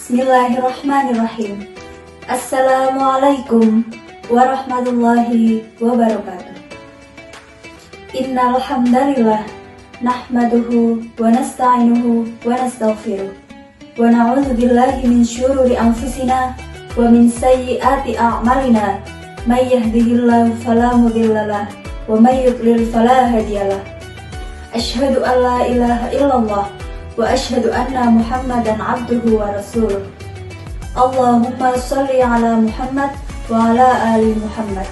Bismillahirrahmanirrahim. Assalamualaikum warahmatullahi wabarakatuh. Innal hamdalillah nahmaduhu wa nasta'inuhu wa nastaghfiruh wa na'udzu billahi min syururi anfusina wa min sayyiati a'malina may yahdihillahu fala mudhillalah wa may yudlil fala hadiyalah. Asyhadu an la ilaha illallah wa asyhadu anna Muhammadan abduhu wa rasuluh. Allahumma sholli ala Muhammad wa ala ali Muhammad.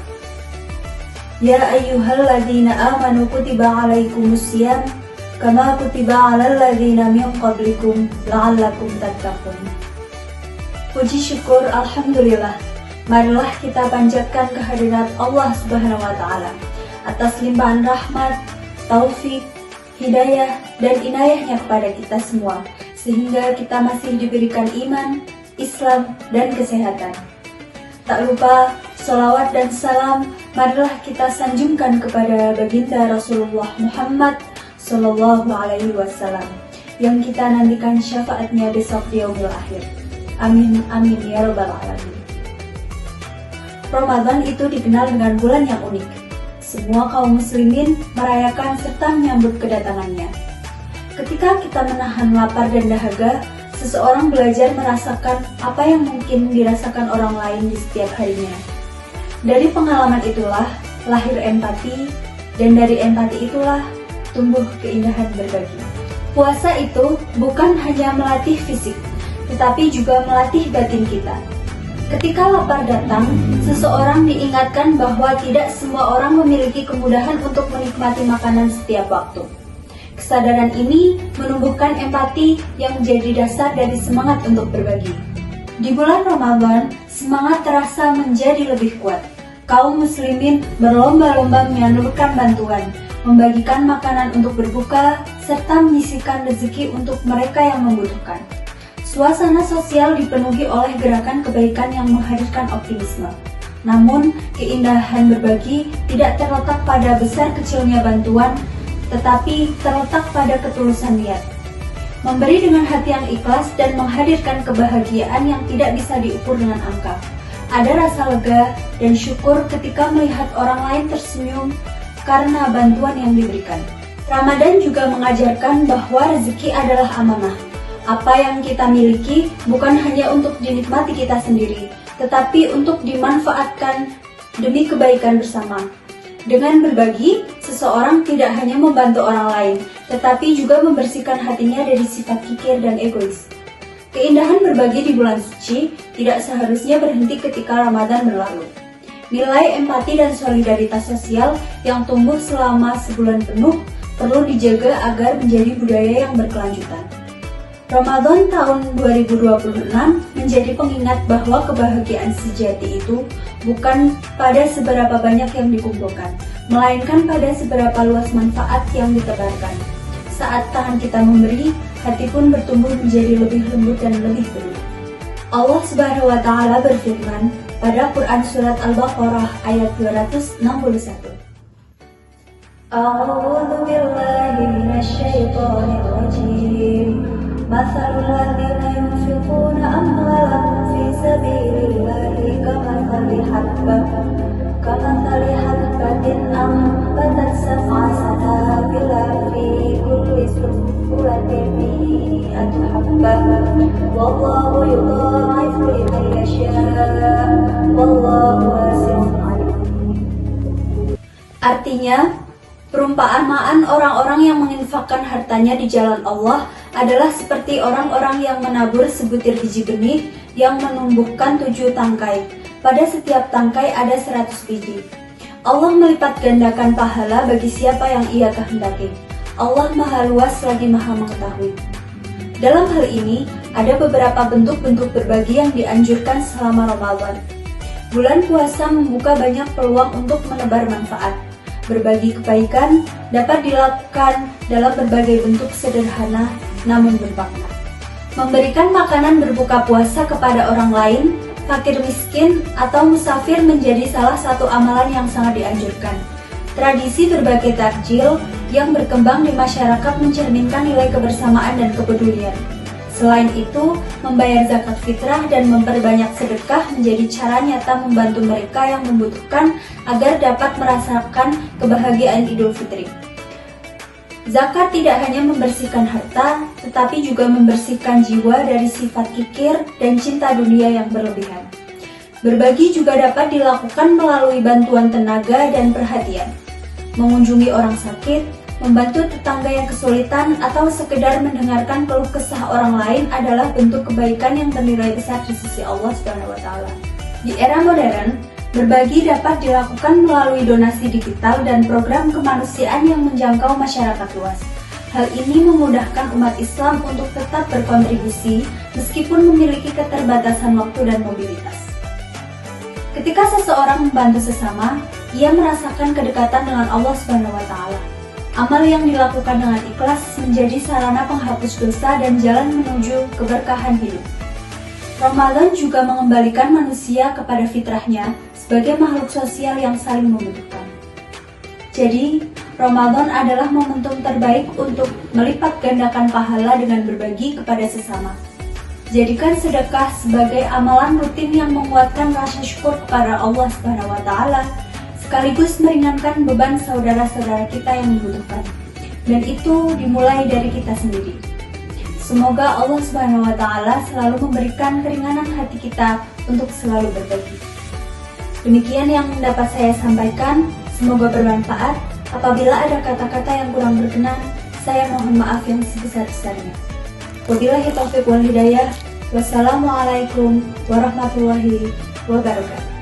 Ya ayyuhalladzina amanu kutiba alaikumusiyam kama kutiba alal ladzina min qablikum la'allakum tattaqun. Puji syukur alhamdulillah, marilah kita panjatkan kehadirat Allah Subhanahu wa taala atas limpahan rahmat, taufik, hidayah dan inayahnya kepada kita semua, sehingga kita masih diberikan iman, Islam dan kesehatan. Tak lupa sholawat dan salam marilah kita sanjungkan kepada baginda Rasulullah Muhammad Sallallahu Alaihi Wasallam yang kita nantikan syafaatnya besok di yaumil akhir. Amin amin ya rabbal alamin. Ramadan itu dikenal dengan bulan yang unik. Semua kaum muslimin merayakan serta menyambut kedatangannya. Ketika kita menahan lapar dan dahaga, seseorang belajar merasakan apa yang mungkin dirasakan orang lain di setiap harinya. Dari pengalaman itulah lahir empati, dan dari empati itulah tumbuh keindahan berbagi. Puasa itu bukan hanya melatih fisik, tetapi juga melatih batin kita. Ketika lapar datang, seseorang diingatkan bahwa tidak semua orang memiliki kemudahan untuk menikmati makanan setiap waktu. Kesadaran ini menumbuhkan empati yang menjadi dasar dari semangat untuk berbagi. Di bulan Ramadan, semangat terasa menjadi lebih kuat. Kaum muslimin berlomba-lomba menyalurkan bantuan, membagikan makanan untuk berbuka, serta menyisihkan rezeki untuk mereka yang membutuhkan. Suasana sosial dipenuhi oleh gerakan kebaikan yang menghadirkan optimisme. Namun, keindahan berbagi tidak terletak pada besar kecilnya bantuan, tetapi terletak pada ketulusan niat. Memberi dengan hati yang ikhlas dan menghadirkan kebahagiaan yang tidak bisa diukur dengan angka. Ada rasa lega dan syukur ketika melihat orang lain tersenyum karena bantuan yang diberikan. Ramadan juga mengajarkan bahwa rezeki adalah amanah. Apa yang kita miliki bukan hanya untuk dinikmati kita sendiri, tetapi untuk dimanfaatkan demi kebaikan bersama. Dengan berbagi, seseorang tidak hanya membantu orang lain, tetapi juga membersihkan hatinya dari sifat kikir dan egois. Keindahan berbagi di bulan suci tidak seharusnya berhenti ketika Ramadan berlalu. Nilai empati dan solidaritas sosial yang tumbuh selama sebulan penuh perlu dijaga agar menjadi budaya yang berkelanjutan. Ramadan tahun 2026 menjadi pengingat bahwa kebahagiaan sejati itu bukan pada seberapa banyak yang dikumpulkan, melainkan pada seberapa luas manfaat yang ditebarkan. Saat tangan kita memberi, hati pun bertumbuh menjadi lebih lembut dan lebih teduh. Allah Subhanahu wa taala berfirman pada Quran surat Al-Baqarah ayat 261. A'udzu billahi minasyaitonir rajim. Mathalul ladzina yunfiquna amwalahum fi sabilillahi kamathali habbatin ambatat sab'a sanabila fi kulli sumbulatin mi'atu habbah wallahu yudha'ifu liman yasha' wallahu wasi'un 'alim. Artinya, perumpamaan orang-orang yang menginfakkan hartanya di jalan Allah adalah seperti orang-orang yang menabur sebutir biji benih yang menumbuhkan 7 tangkai. Pada setiap tangkai ada 100 biji. Allah melipat gandakan pahala bagi siapa yang Ia kehendaki. Allah Maha Luas lagi Maha Mengetahui. Dalam hal ini, ada beberapa bentuk-bentuk berbagi yang dianjurkan selama Ramadan. Bulan puasa membuka banyak peluang untuk menebar manfaat. Berbagi kebaikan dapat dilakukan dalam berbagai bentuk sederhana namun bermakna. Memberikan makanan berbuka puasa kepada orang lain, fakir miskin, atau musafir menjadi salah satu amalan yang sangat dianjurkan. Tradisi berbagi takjil yang berkembang di masyarakat mencerminkan nilai kebersamaan dan kepedulian. Selain itu, membayar zakat fitrah dan memperbanyak sedekah menjadi cara nyata membantu mereka yang membutuhkan agar dapat merasakan kebahagiaan Idul Fitri. Zakat tidak hanya membersihkan harta, tetapi juga membersihkan jiwa dari sifat kikir dan cinta dunia yang berlebihan. Berbagi juga dapat dilakukan melalui bantuan tenaga dan perhatian. Mengunjungi orang sakit, membantu tetangga yang kesulitan, atau sekedar mendengarkan keluh kesah orang lain adalah bentuk kebaikan yang bernilai besar di sisi Allah SWT. Di era modern, berbagi dapat dilakukan melalui donasi digital dan program kemanusiaan yang menjangkau masyarakat luas. Hal ini memudahkan umat Islam untuk tetap berkontribusi meskipun memiliki keterbatasan waktu dan mobilitas. Ketika seseorang membantu sesama, ia merasakan kedekatan dengan Allah SWT. Amal yang dilakukan dengan ikhlas menjadi sarana penghapus dosa dan jalan menuju keberkahan hidup. Ramadan juga mengembalikan manusia kepada fitrahnya sebagai makhluk sosial yang saling membutuhkan. Jadi, Ramadan adalah momentum terbaik untuk melipat gandakan pahala dengan berbagi kepada sesama. Jadikan sedekah sebagai amalan rutin yang menguatkan rasa syukur kepada Allah SWT, sekaligus meringankan beban saudara-saudara kita yang membutuhkan. Dan itu dimulai dari kita sendiri. Semoga Allah SWT selalu memberikan keringanan hati kita untuk selalu berbagi. Demikian yang dapat saya sampaikan, semoga bermanfaat. Apabila ada kata-kata yang kurang berkenan, saya mohon maaf yang sebesar-besarnya. Wabillahi taufiq wal hidayah. Wassalamualaikum warahmatullahi wabarakatuh.